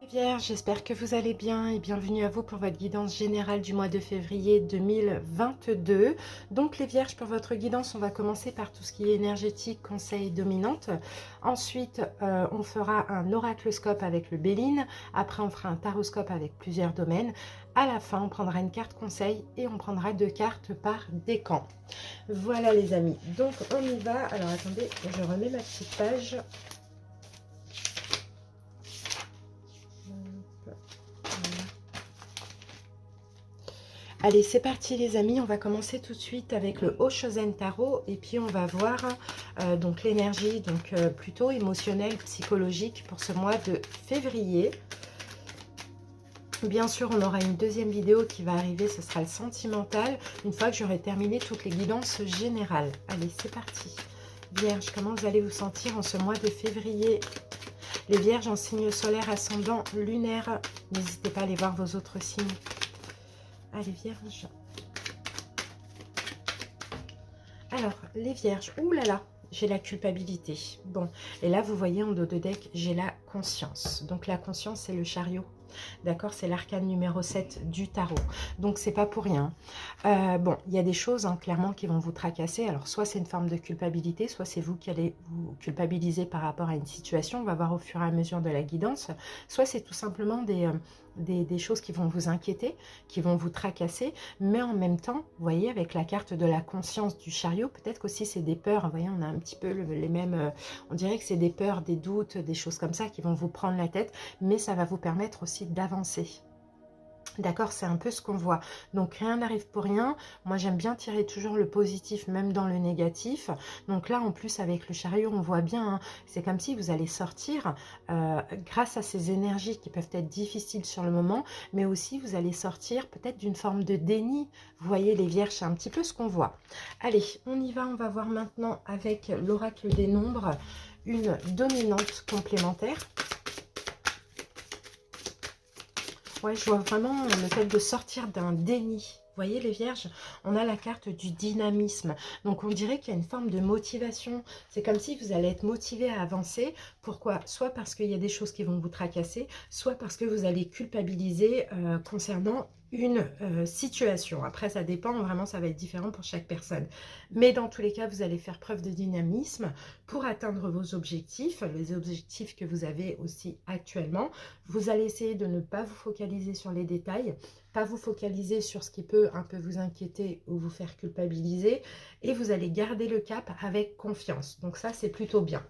Vierge, j'espère que vous allez bien et bienvenue à vous pour votre guidance générale du mois de février 2022. Donc les Vierges, pour votre guidance, on va commencer par tout ce qui est énergétique, conseil, dominante. Ensuite, on fera un oracloscope avec le Béline. Après, on fera un taroscope avec plusieurs domaines. À la fin, on prendra une carte conseil et on prendra 2 cartes par décan. Voilà les amis, donc on y va. Alors attendez, je remets ma petite page. Allez, c'est parti les amis, on va commencer tout de suite avec le Oshozen Tarot et puis on va voir donc l'énergie plutôt émotionnelle, psychologique pour ce mois de février. Bien sûr, on aura une deuxième vidéo qui va arriver, ce sera le sentimental, une fois que j'aurai terminé toutes les guidances générales. Allez, c'est parti. Vierge, comment vous allez vous sentir en ce mois de février? Les Vierges en signe solaire, ascendant, lunaire, n'hésitez pas à aller voir vos autres signes. Allez, Vierge. Alors, les Vierges, ouh là là, j'ai la culpabilité. Bon, et là, vous voyez en dos de deck, j'ai la conscience. Donc, la conscience, c'est le chariot. D'accord, c'est l'arcane numéro 7 du tarot. Donc, c'est pas pour rien. Bon, il y a des choses, hein, clairement, qui vont vous tracasser. Alors, soit c'est une forme de culpabilité, soit c'est vous qui allez vous culpabiliser par rapport à une situation. On va voir au fur et à mesure de la guidance. Soit c'est tout simplement des choses qui vont vous inquiéter, qui vont vous tracasser. Mais en même temps, vous voyez, avec la carte de la conscience du chariot, peut-être qu'aussi c'est des peurs. Vous voyez, on a un petit peu les mêmes... on dirait que c'est des peurs, des doutes, des choses comme ça qui vont vous prendre la tête. Mais ça va vous permettre aussi d'avancer. D'accord, c'est un peu ce qu'on voit. Donc, rien n'arrive pour rien. Moi, j'aime bien tirer toujours le positif, même dans le négatif. Donc là, en plus, avec le chariot, on voit bien, hein, c'est comme si vous allez sortir grâce à ces énergies qui peuvent être difficiles sur le moment, mais aussi vous allez sortir peut-être d'une forme de déni. Vous voyez, les Vierges, c'est un petit peu ce qu'on voit. Allez, on y va. On va voir maintenant avec l'oracle des nombres, une dominante complémentaire. Ouais, je vois vraiment le fait de sortir d'un déni. Vous voyez les Vierges, on a la carte du dynamisme. Donc on dirait qu'il y a une forme de motivation. C'est comme si vous allez être motivé à avancer. Pourquoi? Soit parce qu'il y a des choses qui vont vous tracasser, soit parce que vous allez culpabiliser concernant une situation. Après, ça dépend, vraiment, ça va être différent pour chaque personne. Mais dans tous les cas, vous allez faire preuve de dynamisme pour atteindre vos objectifs, les objectifs que vous avez aussi actuellement. Vous allez essayer de ne pas vous focaliser sur les détails, pas vous focaliser sur ce qui peut un peu vous inquiéter ou vous faire culpabiliser, et vous allez garder le cap avec confiance. Donc ça, c'est plutôt bien.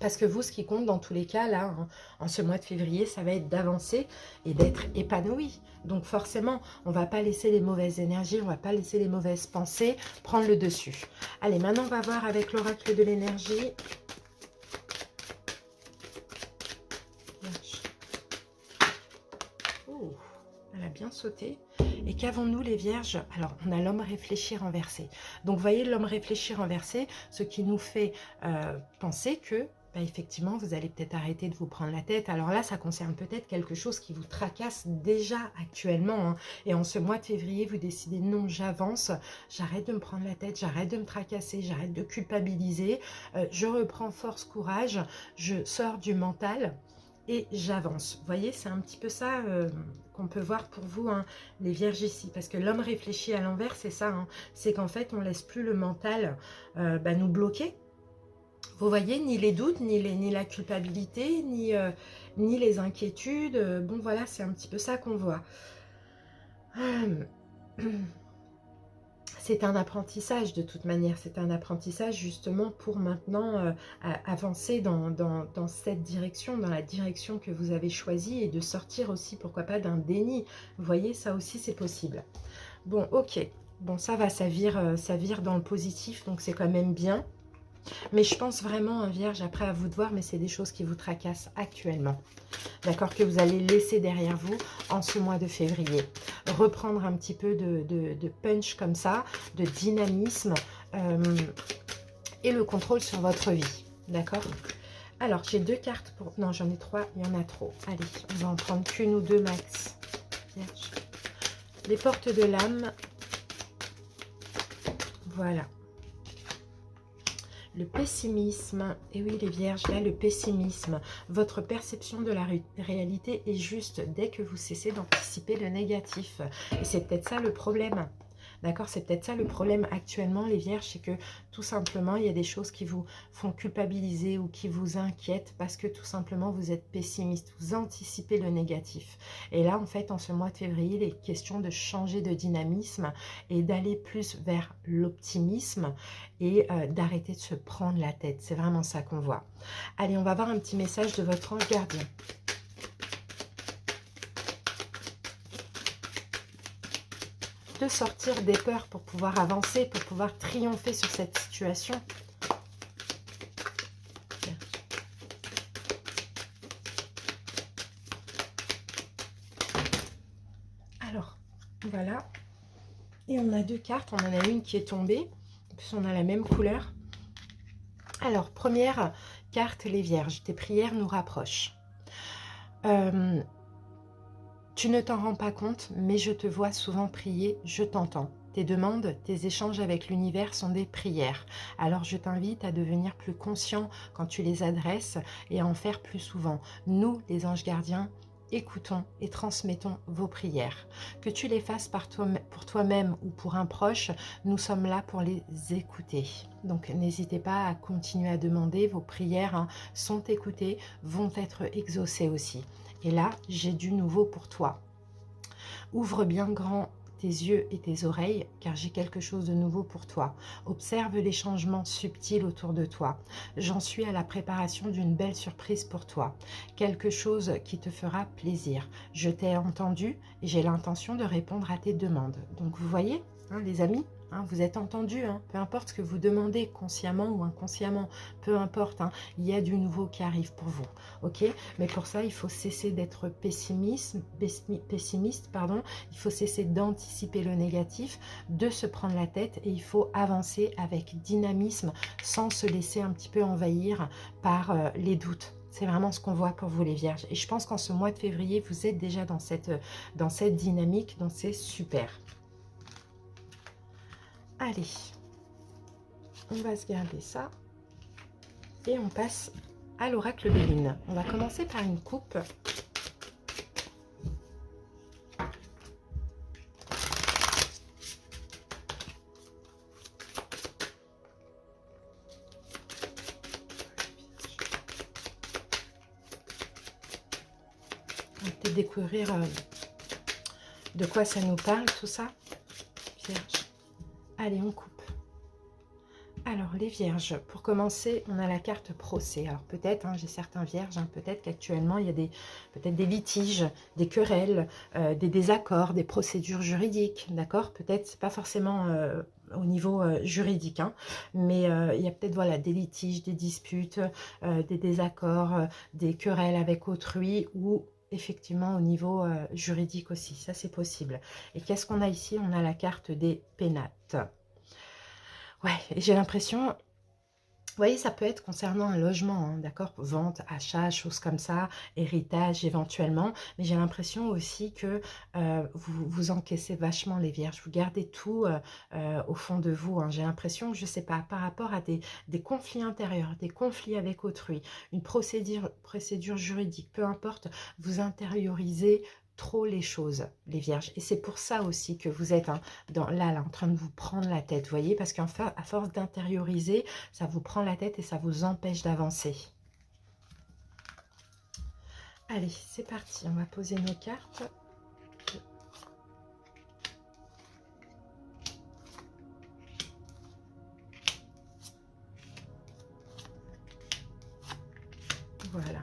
Parce que vous, ce qui compte dans tous les cas, là, en ce mois de février, ça va être d'avancer et d'être épanoui. Donc forcément, on ne va pas laisser les mauvaises énergies, on ne va pas laisser les mauvaises pensées prendre le dessus. Allez, maintenant, on va voir avec l'oracle de l'énergie. Oh, elle a bien sauté. Et qu'avons-nous les Vierges? Alors, on a l'homme réfléchi renversé. Donc, vous voyez, l'homme réfléchi renversé, ce qui nous fait penser que, bah, effectivement, vous allez peut-être arrêter de vous prendre la tête. Alors là, ça concerne peut-être quelque chose qui vous tracasse déjà actuellement. Hein. Et en ce mois de février, vous décidez, non, j'avance, j'arrête de me prendre la tête, j'arrête de me tracasser, j'arrête de culpabiliser, je reprends force, courage, je sors du mental. Et j'avance. Vous voyez, c'est un petit peu ça qu'on peut voir pour vous, hein, les Vierges ici. Parce que l'homme réfléchit à l'envers, c'est ça. Hein, c'est qu'en fait, on ne laisse plus le mental nous bloquer. Vous voyez, ni les doutes, ni la culpabilité, ni les inquiétudes. Bon, voilà, c'est un petit peu ça qu'on voit. C'est un apprentissage de toute manière, c'est un apprentissage justement pour maintenant avancer dans cette direction, dans la direction que vous avez choisie et de sortir aussi, pourquoi pas, d'un déni. Vous voyez, ça aussi c'est possible. Bon, ok, bon ça va, ça vire dans le positif, donc c'est quand même bien. Mais je pense vraiment, hein, Vierge, après à vous de voir, mais c'est des choses qui vous tracassent actuellement. D'accord, que vous allez laisser derrière vous en ce mois de février. Reprendre un petit peu de punch comme ça, de dynamisme et le contrôle sur votre vie. D'accord? Alors, j'ai 2 cartes pour... Non, j'en ai 3, il y en a trop. Allez, on va en prendre qu'une ou 2 max. Vierge. Les portes de l'âme. Voilà. Le pessimisme, et oui les vierges, là le pessimisme, votre perception de la réalité est juste dès que vous cessez d'anticiper le négatif. Et c'est peut-être ça le problème. D'accord, c'est peut-être ça le problème actuellement, les vierges, c'est que tout simplement, il y a des choses qui vous font culpabiliser ou qui vous inquiètent parce que tout simplement, vous êtes pessimiste, vous anticipez le négatif. Et là, en fait, en ce mois de février, il est question de changer de dynamisme et d'aller plus vers l'optimisme et d'arrêter de se prendre la tête. C'est vraiment ça qu'on voit. Allez, on va voir un petit message de votre ange gardien. De sortir des peurs pour pouvoir avancer, pour pouvoir triompher sur cette situation. Alors, voilà. Et on a deux cartes. On en a une qui est tombée. En plus, on a la même couleur. Alors, première carte, les vierges. Tes prières nous rapprochent. Tu ne t'en rends pas compte, mais je te vois souvent prier, je t'entends. Tes demandes, tes échanges avec l'univers sont des prières. Alors je t'invite à devenir plus conscient quand tu les adresses et à en faire plus souvent. Nous, les anges gardiens, écoutons et transmettons vos prières. Que tu les fasses pour toi-même ou pour un proche, nous sommes là pour les écouter. Donc n'hésitez pas à continuer à demander, vos prières sont écoutées, vont être exaucées aussi. Et là, j'ai du nouveau pour toi. Ouvre bien grand tes yeux et tes oreilles, car j'ai quelque chose de nouveau pour toi. Observe les changements subtils autour de toi. J'en suis à la préparation d'une belle surprise pour toi. Quelque chose qui te fera plaisir. Je t'ai entendu et j'ai l'intention de répondre à tes demandes. Donc vous voyez, les amis, vous êtes entendus, peu importe ce que vous demandez consciemment ou inconsciemment, peu importe, il y a du nouveau qui arrive pour vous, ok? Mais pour ça, il faut cesser d'être pessimiste, il faut cesser d'anticiper le négatif, de se prendre la tête et il faut avancer avec dynamisme sans se laisser un petit peu envahir par les doutes. C'est vraiment ce qu'on voit pour vous les vierges. Et je pense qu'en ce mois de février, vous êtes déjà dans cette dynamique, donc c'est super. Allez, on va se garder ça et on passe à l'oracle de lune. On va commencer par une coupe. On va peut-être découvrir de quoi ça nous parle, tout ça. Vierge. Allez, on coupe. Alors, les vierges, pour commencer, on a la carte procès. Alors, peut-être, j'ai certains vierges, peut-être qu'actuellement, il y a peut-être des litiges, des querelles, des désaccords, des procédures juridiques, d'accord? Peut-être, c'est pas forcément au niveau juridique, mais il y a peut-être, voilà, des litiges, des disputes, des désaccords, des querelles avec autrui ou effectivement au niveau juridique aussi. Ça, c'est possible. Et qu'est-ce qu'on a ici? On a la carte des pénates. Ouais, et j'ai l'impression, vous voyez, ça peut être concernant un logement, d'accord, vente, achat, choses comme ça, héritage éventuellement, mais j'ai l'impression aussi que vous encaissez vachement les vierges, vous gardez tout au fond de vous, j'ai l'impression, je sais pas, par rapport à des conflits intérieurs, des conflits avec autrui, une procédure juridique, peu importe, vous intériorisez trop les choses, les vierges. Et c'est pour ça aussi que vous êtes là, en train de vous prendre la tête, vous voyez, parce qu'à force d'intérioriser, ça vous prend la tête et ça vous empêche d'avancer. Allez, c'est parti, on va poser nos cartes. Voilà.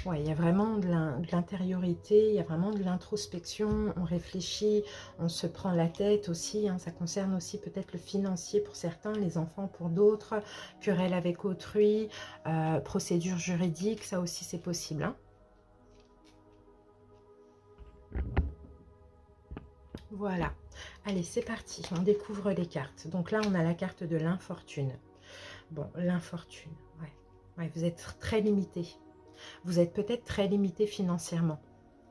Ouais, il y a vraiment de l'intériorité, il y a vraiment de l'introspection, on réfléchit, on se prend la tête aussi, ça concerne aussi peut-être le financier pour certains, les enfants pour d'autres, querelle avec autrui, procédure juridique, ça aussi c'est possible. Voilà, allez c'est parti, on découvre les cartes. Donc là on a la carte de l'infortune. Bon, l'infortune, ouais, vous êtes très limité. Vous êtes peut-être très limité financièrement.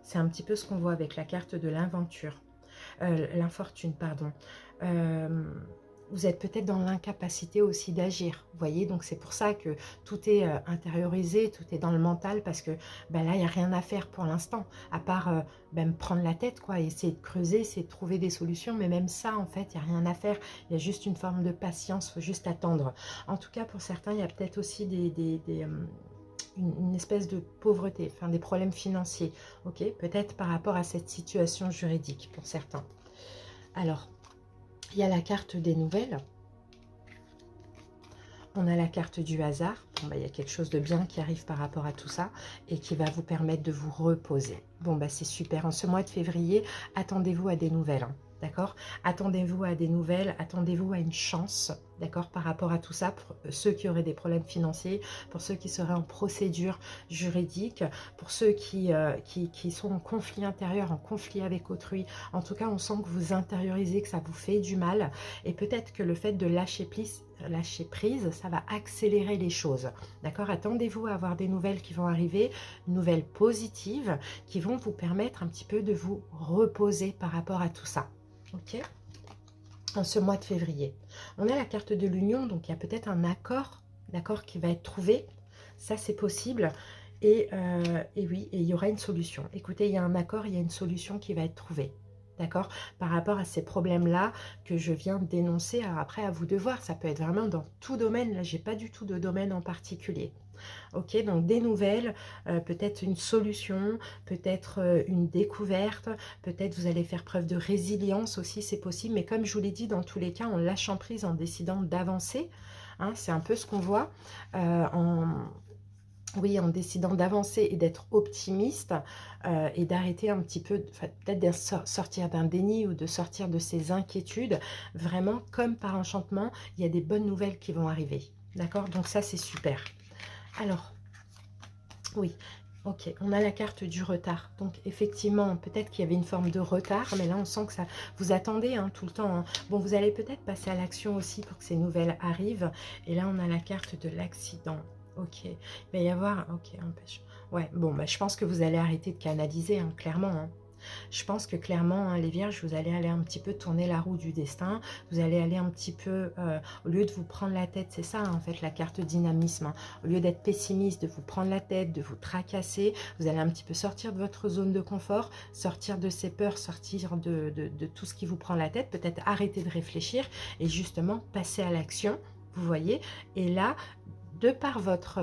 C'est un petit peu ce qu'on voit avec la carte de l'inventure. L'infortune, pardon. vous êtes peut-être dans l'incapacité aussi d'agir. Vous voyez, donc c'est pour ça que tout est intériorisé, tout est dans le mental, parce que ben là, il n'y a rien à faire pour l'instant, à part ben, me prendre la tête, quoi, essayer de creuser, essayer de trouver des solutions. Mais même ça, en fait, il n'y a rien à faire. Il y a juste une forme de patience, il faut juste attendre. En tout cas, pour certains, il y a peut-être aussi une espèce de pauvreté, enfin des problèmes financiers, ok, peut-être par rapport à cette situation juridique pour certains. Alors, il y a la carte des nouvelles. On a la carte du hasard. Bon, bah, il y a quelque chose de bien qui arrive par rapport à tout ça et qui va vous permettre de vous reposer. Bon, bah, c'est super. En ce mois de février, attendez-vous à des nouvelles. Hein, d'accord? Attendez-vous à des nouvelles, attendez-vous à une chance, d'accord, par rapport à tout ça, pour ceux qui auraient des problèmes financiers, pour ceux qui seraient en procédure juridique, pour ceux qui sont en conflit intérieur, en conflit avec autrui. En tout cas, on sent que vous intériorisez, que ça vous fait du mal, et peut-être que le fait de lâcher prise, ça va accélérer les choses, d'accord? Attendez-vous à avoir des nouvelles qui vont arriver, nouvelles positives, qui vont vous permettre un petit peu de vous reposer par rapport à tout ça, ok? En ce mois de février, on a la carte de l'union, donc il y a peut-être un accord, d'accord, qui va être trouvé, ça c'est possible, et oui, et il y aura une solution. Écoutez, il y a un accord, il y a une solution qui va être trouvée. D'accord? Par rapport à ces problèmes-là que je viens de dénoncer, alors après, à vous de voir, ça peut être vraiment dans tout domaine. Là, j'ai pas du tout de domaine en particulier. Ok, donc des nouvelles, peut-être une solution, peut-être une découverte, peut-être vous allez faire preuve de résilience aussi, c'est possible. Mais comme je vous l'ai dit, dans tous les cas, en lâchant prise, en décidant d'avancer, hein, c'est un peu ce qu'on voit oui, en décidant d'avancer et d'être optimiste et d'arrêter un petit peu, peut-être de sortir d'un déni ou de sortir de ses inquiétudes, vraiment comme par enchantement, il y a des bonnes nouvelles qui vont arriver. D'accord? Donc ça, c'est super. Alors, oui, ok, on a la carte du retard. Donc effectivement, peut-être qu'il y avait une forme de retard, mais là, on sent que ça vous attendez hein, tout le temps. Hein. Bon, vous allez peut-être passer à l'action aussi pour que ces nouvelles arrivent. Et là, on a la carte de l'accident. Ok, il va y avoir... Ok, empêche. Ouais, bon, bah, je pense que vous allez arrêter de canaliser, hein, clairement. Hein. Je pense que clairement, hein, les vierges, vous allez aller un petit peu tourner la roue du destin. Vous allez aller un petit peu, au lieu de vous prendre la tête, c'est ça en fait la carte dynamisme. Hein. Au lieu d'être pessimiste, de vous prendre la tête, de vous tracasser, vous allez un petit peu sortir de votre zone de confort, sortir de ces peurs, sortir de tout ce qui vous prend la tête, peut-être arrêter de réfléchir et justement passer à l'action, vous voyez. Et là, de par votre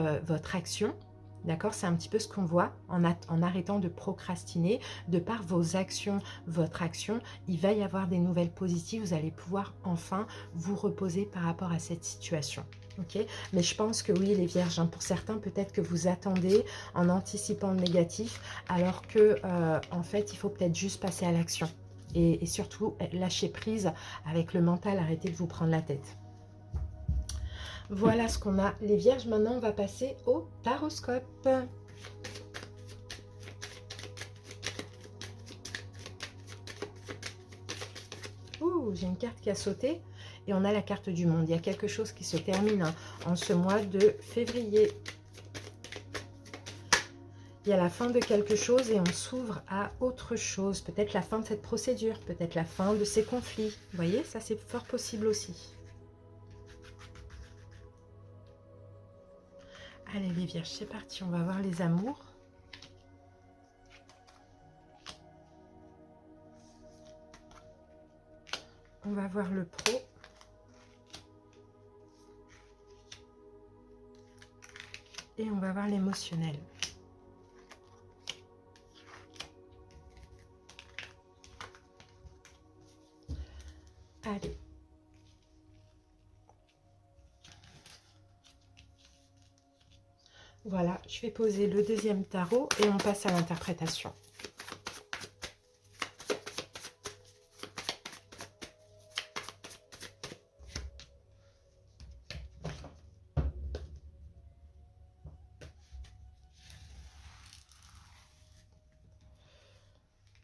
action, d'accord, c'est un petit peu ce qu'on voit en arrêtant de procrastiner, de par vos actions, votre action, il va y avoir des nouvelles positives, vous allez pouvoir enfin vous reposer par rapport à cette situation. Okay, mais je pense que oui, les vierges, hein, pour certains, peut-être que vous attendez en anticipant le négatif, alors que en fait, il faut peut-être juste passer à l'action. Et surtout, lâcher prise avec le mental, arrêtez de vous prendre la tête. Voilà ce qu'on a, les vierges. Maintenant, on va passer au taroscope. Ouh, j'ai une carte qui a sauté. Et on a la carte du monde. Il y a quelque chose qui se termine hein, en ce mois de février. Il y a la fin de quelque chose et on s'ouvre à autre chose. Peut-être la fin de cette procédure, peut-être la fin de ces conflits. Vous voyez, ça c'est fort possible aussi. Allez les vierges, c'est parti, on va voir les amours. On va voir le pro. Et on va voir l'émotionnel. Allez. Voilà, je vais poser le deuxième tarot et on passe à l'interprétation.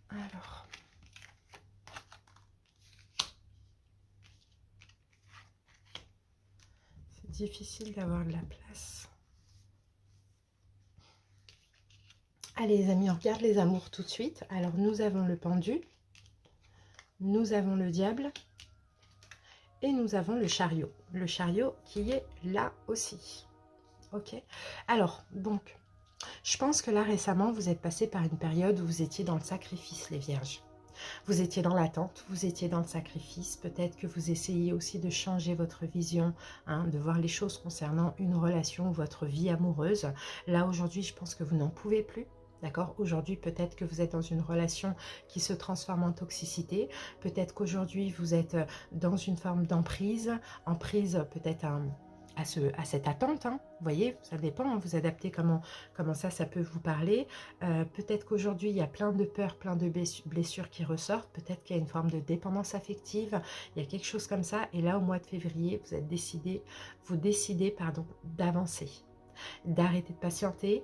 Alors, c'est difficile d'avoir de la place. Allez les amis, on regarde les amours tout de suite. Alors nous avons le pendu, nous avons le diable Et nous avons le chariot qui est là aussi. Ok. Alors, donc, je pense que là, récemment, vous êtes passé par une période où vous étiez dans le sacrifice, les vierges. Vous étiez dans l'attente, vous étiez dans le sacrifice. Peut-être que vous essayez aussi de changer votre vision, hein, de voir les choses concernant une relation ou votre vie amoureuse. Là, aujourd'hui, je pense que vous n'en pouvez plus. D'accord? Aujourd'hui, peut-être que vous êtes dans une relation qui se transforme en toxicité. Peut-être qu'aujourd'hui, vous êtes dans une forme d'emprise. Emprise peut-être à cette attente. Hein. Vous voyez, ça dépend. Hein, vous adaptez comment ça peut vous parler. Peut-être qu'aujourd'hui, il y a plein de peurs, plein de blessures qui ressortent. Peut-être qu'il y a une forme de dépendance affective. Il y a quelque chose comme ça. Et là, au mois de février, vous décidez d'avancer, d'arrêter de patienter,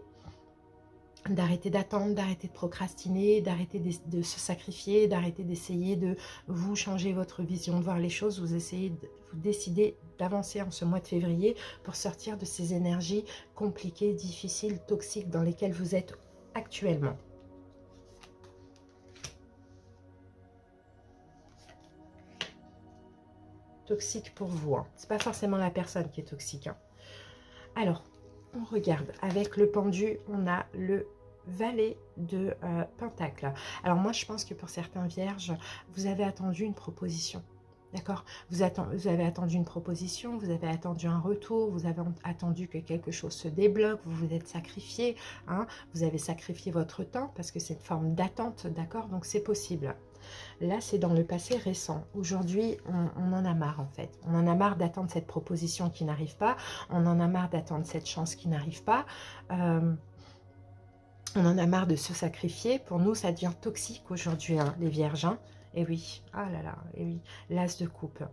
d'arrêter d'attendre, d'arrêter de procrastiner, d'arrêter de se sacrifier, d'arrêter d'essayer de vous changer votre vision de voir les choses. Vous décidez d'avancer en ce mois de février pour sortir de ces énergies compliquées, difficiles, toxiques dans lesquelles vous êtes actuellement. Toxique pour vous, hein. C'est pas forcément la personne qui est toxique, hein. Alors, on regarde. Avec le pendu, on a le valet de Pentacle. Alors moi, je pense que pour certains vierges, vous avez attendu une proposition. D'accord, vous avez attendu une proposition, vous avez attendu un retour, vous avez attendu que quelque chose se débloque, vous vous êtes sacrifié, hein, vous avez sacrifié votre temps parce que c'est une forme d'attente, d'accord, donc c'est possible. Là, c'est dans le passé récent. Aujourd'hui, on en a marre en fait. On en a marre d'attendre cette proposition qui n'arrive pas, on en a marre d'attendre cette chance qui n'arrive pas. On en a marre de se sacrifier. Pour nous, ça devient toxique aujourd'hui, hein, les vierges. Hein. Et oui, ah là là, et oui, l'as de coupe.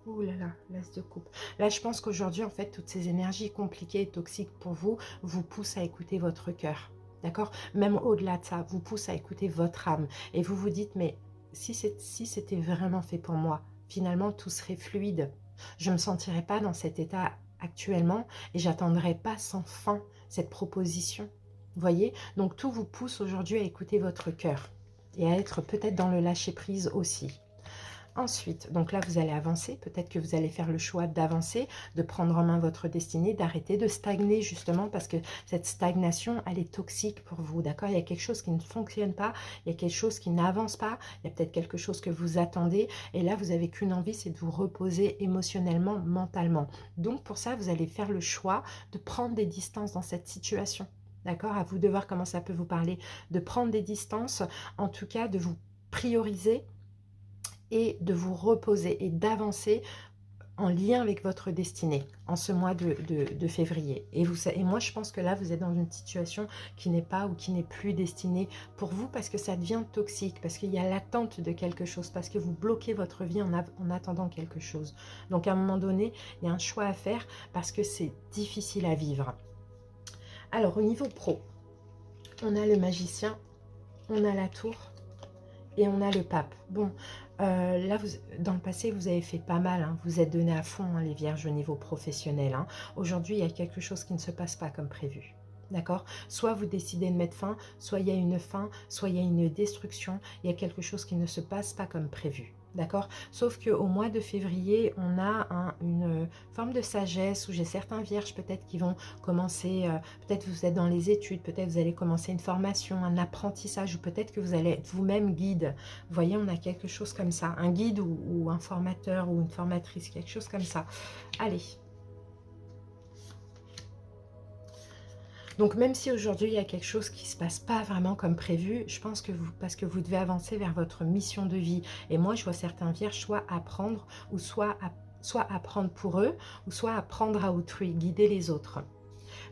Ouh là là, l'as de coupe. Là, je pense qu'aujourd'hui, en fait, toutes ces énergies compliquées et toxiques pour vous, vous poussent à écouter votre cœur. D'accord? Même au-delà de ça, vous poussent à écouter votre âme. Et vous vous dites, mais si c'était vraiment fait pour moi, finalement, tout serait fluide. Je ne me sentirais pas dans cet état actuellement et j'attendrai pas sans fin cette proposition. Vous voyez? Donc, tout vous pousse aujourd'hui à écouter votre cœur et à être peut-être dans le lâcher-prise aussi. Ensuite, donc là, vous allez avancer. Peut-être que vous allez faire le choix d'avancer, de prendre en main votre destinée, d'arrêter de stagner justement parce que cette stagnation, elle est toxique pour vous, d'accord? Il y a quelque chose qui ne fonctionne pas, il y a quelque chose qui n'avance pas, il y a peut-être quelque chose que vous attendez et là, vous n'avez qu'une envie, c'est de vous reposer émotionnellement, mentalement. Donc, pour ça, vous allez faire le choix de prendre des distances dans cette situation. D'accord? À vous de voir comment ça peut vous parler, de prendre des distances, en tout cas de vous prioriser et de vous reposer et d'avancer en lien avec votre destinée en ce mois de février. Et moi, je pense que là, vous êtes dans une situation qui n'est pas ou qui n'est plus destinée pour vous parce que ça devient toxique, parce qu'il y a l'attente de quelque chose, parce que vous bloquez votre vie en attendant quelque chose. Donc, à un moment donné, il y a un choix à faire parce que c'est difficile à vivre. Alors, au niveau pro, on a le magicien, on a la tour et on a le pape. Bon, là, dans le passé, vous avez fait pas mal. Hein, vous êtes donné à fond, hein, les vierges, au niveau professionnel. Hein. Aujourd'hui, il y a quelque chose qui ne se passe pas comme prévu. D'accord? Soit vous décidez de mettre fin, soit il y a une fin, soit il y a une destruction. Il y a quelque chose qui ne se passe pas comme prévu. D'accord? Sauf qu'au mois de février, on a une forme de sagesse où j'ai certains vierges peut-être qui vont commencer, peut-être vous êtes dans les études, peut-être vous allez commencer une formation, un apprentissage, ou peut-être que vous allez être vous-même guide. Vous voyez, on a quelque chose comme ça, un guide ou un formateur ou une formatrice, quelque chose comme ça. Allez. Donc même si aujourd'hui il y a quelque chose qui ne se passe pas vraiment comme prévu, je pense que parce que vous devez avancer vers votre mission de vie. Et moi je vois certains vierges soit apprendre ou soit apprendre pour eux ou soit apprendre à autrui, guider les autres.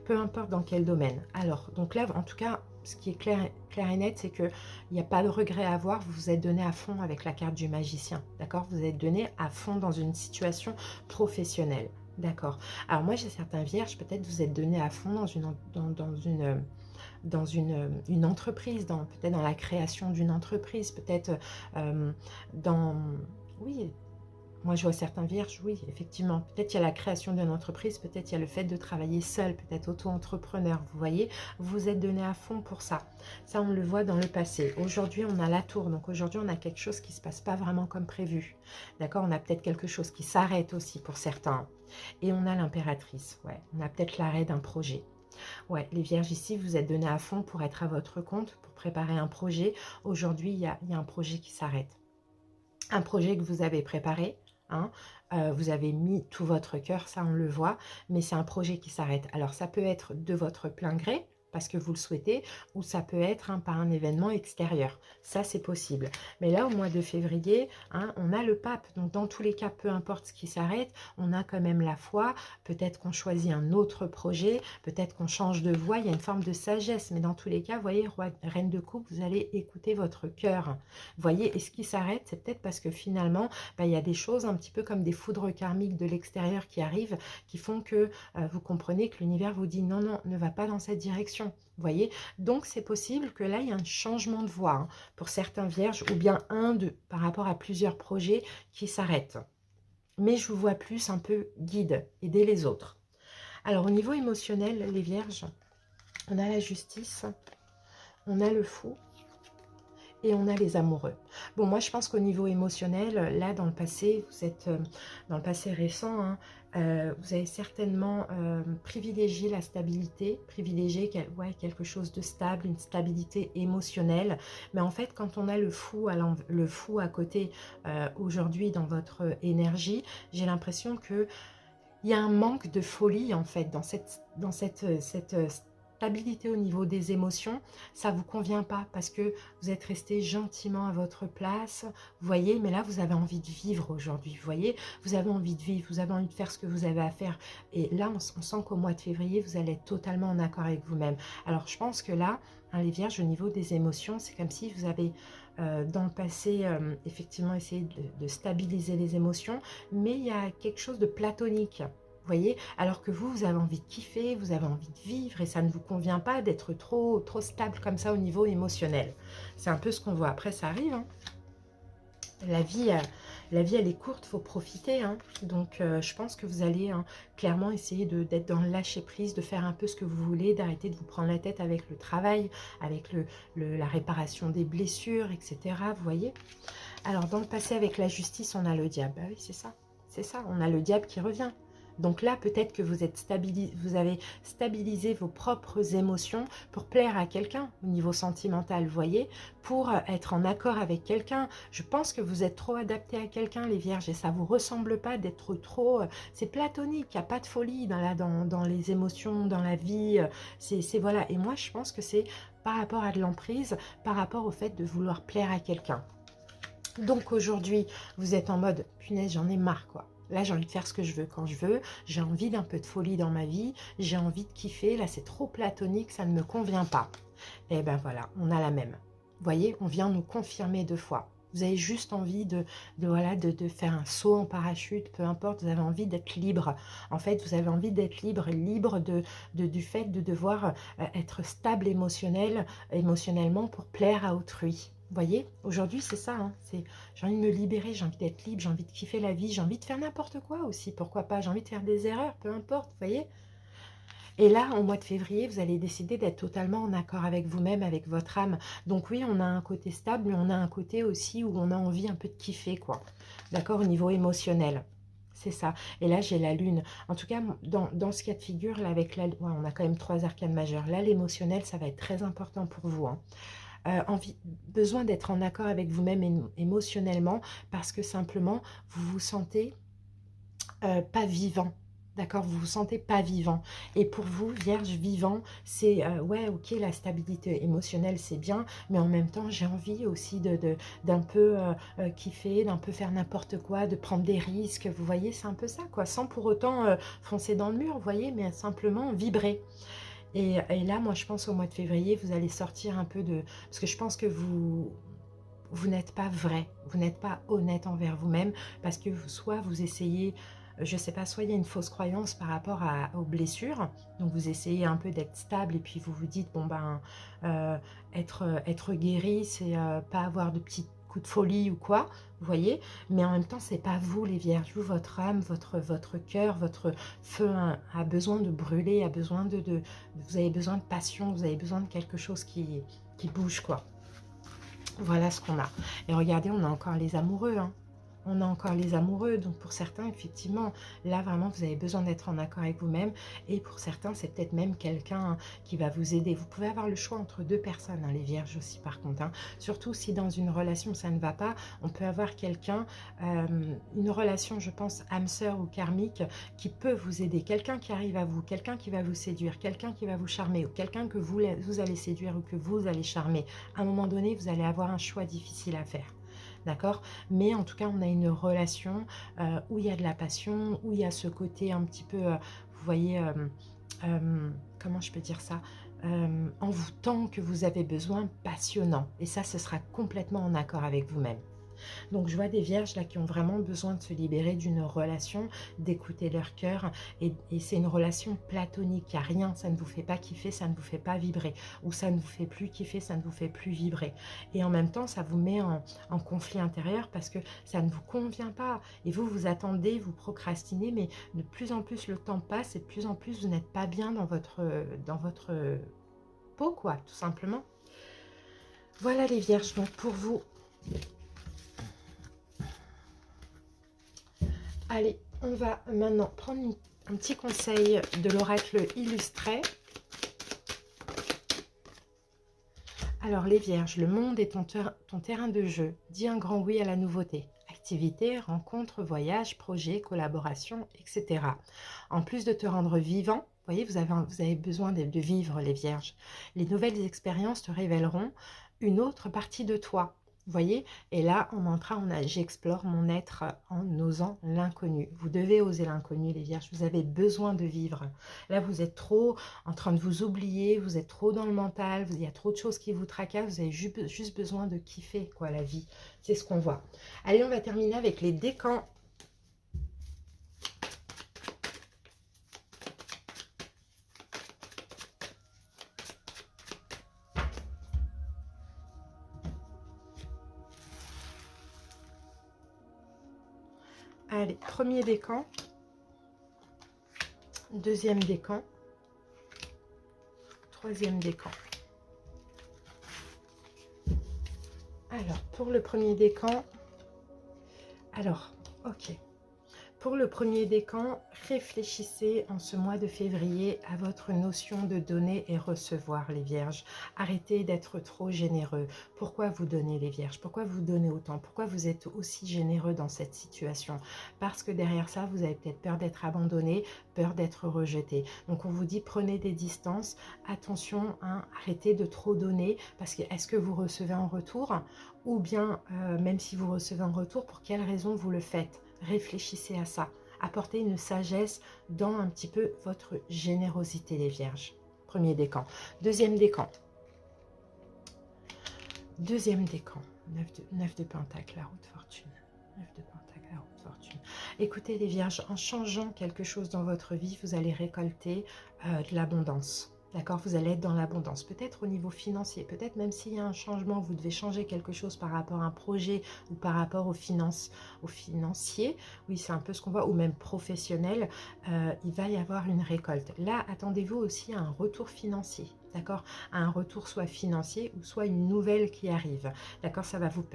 Peu importe dans quel domaine. Alors donc là en tout cas ce qui est clair et net, c'est qu'il n'y a pas de regret à avoir, vous vous êtes donné à fond avec la carte du magicien, d'accord? Vous êtes donné à fond dans une situation professionnelle. D'accord. Alors moi j'ai certains vierges, peut-être vous êtes donné à fond dans une entreprise, peut-être dans la création d'une entreprise, peut-être dans... Oui, Moi, je vois certains vierges, oui, effectivement. Peut-être il y a la création d'une entreprise, peut-être il y a le fait de travailler seul, peut-être auto-entrepreneur. Vous voyez, vous vous êtes donné à fond pour ça. Ça, on le voit dans le passé. Aujourd'hui, on a la tour. Donc aujourd'hui, on a quelque chose qui ne se passe pas vraiment comme prévu. D'accord? On a peut-être quelque chose qui s'arrête aussi pour certains. Et on a l'impératrice. Ouais, on a peut-être l'arrêt d'un projet. Ouais, les vierges ici, vous êtes donné à fond pour être à votre compte, pour préparer un projet. Aujourd'hui, il y a un projet qui s'arrête. Un projet que vous avez préparé, hein, vous avez mis tout votre cœur, ça on le voit, mais c'est un projet qui s'arrête. Alors ça peut être de votre plein gré, parce que vous le souhaitez, ou ça peut être par un événement extérieur. Ça, c'est possible. Mais là, au mois de février, hein, on a le pape. Donc, dans tous les cas, peu importe ce qui s'arrête, on a quand même la foi. Peut-être qu'on choisit un autre projet, peut-être qu'on change de voie. Il y a une forme de sagesse. Mais dans tous les cas, vous voyez, roi, reine de coupe, vous allez écouter votre cœur. Vous voyez, et ce qui s'arrête, c'est peut-être parce que finalement, il y a des choses un petit peu comme des foudres karmiques de l'extérieur qui arrivent, qui font que vous comprenez que l'univers vous dit non, non, ne va pas dans cette direction. Vous voyez, donc c'est possible que là, il y a un changement de voie hein, pour certains vierges, ou bien par rapport à plusieurs projets qui s'arrêtent. Mais je vous vois plus un peu guide, aider les autres. Alors, au niveau émotionnel, les vierges, on a la justice, on a le fou, et on a les amoureux. Bon, moi, je pense qu'au niveau émotionnel, là, dans le passé, vous êtes dans le passé récent, hein, vous avez certainement privilégié la stabilité, privilégié quelque chose de stable, une stabilité émotionnelle. Mais en fait, quand on a le fou à côté aujourd'hui dans votre énergie, j'ai l'impression que il y a un manque de folie en fait dans cette stabilité au niveau des émotions. Ça ne vous convient pas parce que vous êtes resté gentiment à votre place, vous voyez, mais là vous avez envie de vivre aujourd'hui, vous voyez, vous avez envie de vivre, vous avez envie de faire ce que vous avez à faire, et là on sent qu'au mois de février vous allez être totalement en accord avec vous-même. Alors je pense que là, hein, les vierges, au niveau des émotions, c'est comme si vous avez dans le passé effectivement essayé de stabiliser les émotions, mais il y a quelque chose de platonique. Vous voyez, alors que vous avez envie de kiffer, vous avez envie de vivre et ça ne vous convient pas d'être trop stable comme ça au niveau émotionnel. C'est un peu ce qu'on voit. Après, ça arrive. Hein. La vie, elle est courte, il faut profiter. Hein. Donc, je pense que vous allez clairement essayer d'être dans le lâcher-prise, de faire un peu ce que vous voulez, d'arrêter de vous prendre la tête avec le travail, avec la réparation des blessures, etc. Vous voyez. Alors, dans le passé, avec la justice, on a le diable. Bah oui, c'est ça. C'est ça, on a le diable qui revient. Donc là, peut-être que vous avez stabilisé vos propres émotions pour plaire à quelqu'un au niveau sentimental, vous voyez, pour être en accord avec quelqu'un. Je pense que vous êtes trop adapté à quelqu'un, les vierges, et ça ne vous ressemble pas d'être trop... c'est platonique, il n'y a pas de folie dans les émotions, dans la vie. Voilà. Et moi, je pense que c'est par rapport à de l'emprise, par rapport au fait de vouloir plaire à quelqu'un. Donc aujourd'hui, vous êtes en mode, punaise, j'en ai marre, quoi. Là, j'ai envie de faire ce que je veux quand je veux. J'ai envie d'un peu de folie dans ma vie. J'ai envie de kiffer. Là, c'est trop platonique. Ça ne me convient pas. Et ben voilà, on a la même. Vous voyez, on vient nous confirmer 2 fois. Vous avez juste envie de faire un saut en parachute. Peu importe, vous avez envie d'être libre. En fait, vous avez envie d'être libre du fait de devoir être stable émotionnellement pour plaire à autrui. Vous voyez, aujourd'hui, c'est ça. Hein, j'ai envie de me libérer, j'ai envie d'être libre, j'ai envie de kiffer la vie, j'ai envie de faire n'importe quoi aussi, pourquoi pas. J'ai envie de faire des erreurs, peu importe, vous voyez. Et là, au mois de février, vous allez décider d'être totalement en accord avec vous-même, avec votre âme. Donc oui, on a un côté stable, mais on a un côté aussi où on a envie un peu de kiffer, quoi. D'accord, au niveau émotionnel. C'est ça. Et là, j'ai la lune. En tout cas, dans ce cas de figure, là, avec la... Ouais, on a quand même 3 arcanes majeures. Là, l'émotionnel, ça va être très important pour vous, hein. Besoin d'être en accord avec vous-même émotionnellement parce que simplement vous vous sentez pas vivant, d'accord, vous vous sentez pas vivant, et pour vous, vierge, vivant, c'est ouais, ok, la stabilité émotionnelle c'est bien, mais en même temps j'ai envie aussi d'un peu kiffer, d'un peu faire n'importe quoi, de prendre des risques, vous voyez, c'est un peu ça, quoi, sans pour autant foncer dans le mur, vous voyez, mais simplement vibrer. Et là, moi, je pense au mois de février, vous allez sortir un peu de... Parce que je pense que vous n'êtes pas vrai, vous n'êtes pas honnête envers vous-même, parce que soit vous essayez, je ne sais pas, soit il y a une fausse croyance par rapport aux blessures, donc vous essayez un peu d'être stable, et puis vous vous dites, bon ben, être guéri, c'est pas avoir de petites coup de folie ou quoi, vous voyez, mais en même temps, c'est pas vous les vierges, vous, votre âme, votre cœur, votre feu a besoin de brûler, a besoin vous avez besoin de passion, vous avez besoin de quelque chose qui bouge, quoi. Voilà ce qu'on a. Et regardez, on a encore les amoureux, hein. On a encore les amoureux, donc pour certains, effectivement, là, vraiment, vous avez besoin d'être en accord avec vous-même. Et pour certains, c'est peut-être même quelqu'un qui va vous aider. Vous pouvez avoir le choix entre deux personnes, hein, les vierges aussi, par contre. Hein. Surtout si dans une relation, ça ne va pas, on peut avoir quelqu'un, une relation, je pense, âme sœur ou karmique, qui peut vous aider. Quelqu'un qui arrive à vous, quelqu'un qui va vous séduire, quelqu'un qui va vous charmer, ou quelqu'un que vous allez séduire ou que vous allez charmer. À un moment donné, vous allez avoir un choix difficile à faire. D'accord? Mais en tout cas, on a une relation où il y a de la passion, où il y a ce côté un petit peu, vous voyez, comment je peux dire ça, envoûtant que vous avez besoin, passionnant. Et ça, ce sera complètement en accord avec vous-même. Donc je vois des vierges là qui ont vraiment besoin de se libérer d'une relation, d'écouter leur cœur, et c'est une relation platonique, il n'y a rien, ça ne vous fait pas kiffer, ça ne vous fait pas vibrer, ou ça ne vous fait plus kiffer, ça ne vous fait plus vibrer. Et en même temps, ça vous met en conflit intérieur parce que ça ne vous convient pas. Et vous, vous attendez, vous procrastinez, mais de plus en plus le temps passe et de plus en plus vous n'êtes pas bien dans votre peau, quoi, tout simplement. Voilà les vierges, donc pour vous, allez, on va maintenant prendre un petit conseil de l'oracle illustré. Alors les vierges, le monde est ton terrain de jeu. Dis un grand oui à la nouveauté. Activités, rencontres, voyages, projets, collaborations, etc. En plus de te rendre vivant, vous voyez, vous avez besoin de vivre les vierges. Les nouvelles expériences te révéleront une autre partie de toi. Vous voyez, et là, en mantra, j'explore mon être en osant l'inconnu. Vous devez oser l'inconnu, les vierges. Vous avez besoin de vivre. Là, vous êtes trop en train de vous oublier, vous êtes trop dans le mental, il y a trop de choses qui vous tracassent, vous avez juste besoin de kiffer, quoi, la vie. C'est ce qu'on voit. Allez, on va terminer avec les décans. Allez, premier décan, deuxième décan, troisième décan. Alors, pour le premier décan, ok. Pour le premier décan, réfléchissez en ce mois de février à votre notion de donner et recevoir, les vierges. Arrêtez d'être trop généreux. Pourquoi vous donnez, les vierges? Pourquoi vous donnez autant? Pourquoi vous êtes aussi généreux dans cette situation? Parce que derrière ça, vous avez peut-être peur d'être abandonné, peur d'être rejeté. Donc on vous dit, prenez des distances. Attention, hein, arrêtez de trop donner. Parce que est-ce que vous recevez en retour? Ou bien, même si vous recevez en retour, pour quelle raison vous le faites? Réfléchissez à ça. Apportez une sagesse dans un petit peu votre générosité, les vierges. Premier décan. Deuxième décan. Deuxième décan. 9 de Pentacle, la route fortune. 9 de Pentacle, la route fortune. Écoutez, les vierges, en changeant quelque chose dans votre vie, vous allez récolter de l'abondance. D'accord, vous allez être dans l'abondance, peut-être au niveau financier, peut-être même s'il y a un changement, vous devez changer quelque chose par rapport à un projet ou par rapport aux finances, aux financiers, oui c'est un peu ce qu'on voit, ou même professionnel, il va y avoir une récolte. Là, attendez-vous aussi à un retour financier, d'accord, à un retour soit financier ou soit une nouvelle qui arrive, d'accord, ça va vous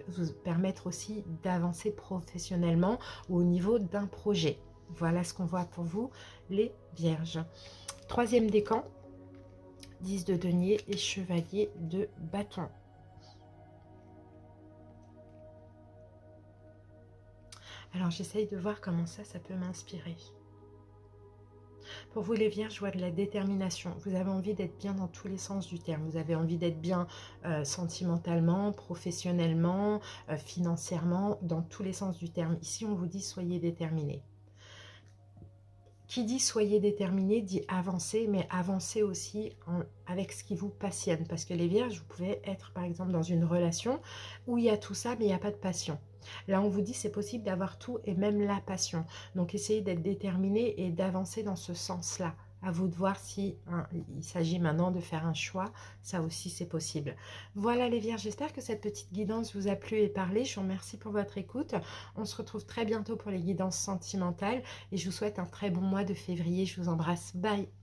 permettre aussi d'avancer professionnellement ou au niveau d'un projet. Voilà ce qu'on voit pour vous, les vierges. Troisième décan. 10 de denier et chevalier de bâton. Alors j'essaye de voir comment ça peut m'inspirer. Pour vous les vierges, je vois de la détermination. Vous avez envie d'être bien dans tous les sens du terme. Vous avez envie d'être bien sentimentalement, professionnellement, financièrement, dans tous les sens du terme. Ici on vous dit soyez déterminés. Qui dit soyez déterminés dit avancer, mais avancer aussi avec ce qui vous passionne. Parce que les vierges, vous pouvez être par exemple dans une relation où il y a tout ça, mais il n'y a pas de passion. Là, on vous dit c'est possible d'avoir tout et même la passion. Donc, essayez d'être déterminé et d'avancer dans ce sens-là. À vous de voir si il s'agit maintenant de faire un choix. Ça aussi, c'est possible. Voilà les Vierges, j'espère que cette petite guidance vous a plu et parlé. Je vous remercie pour votre écoute. On se retrouve très bientôt pour les guidances sentimentales et je vous souhaite un très bon mois de février. Je vous embrasse. Bye.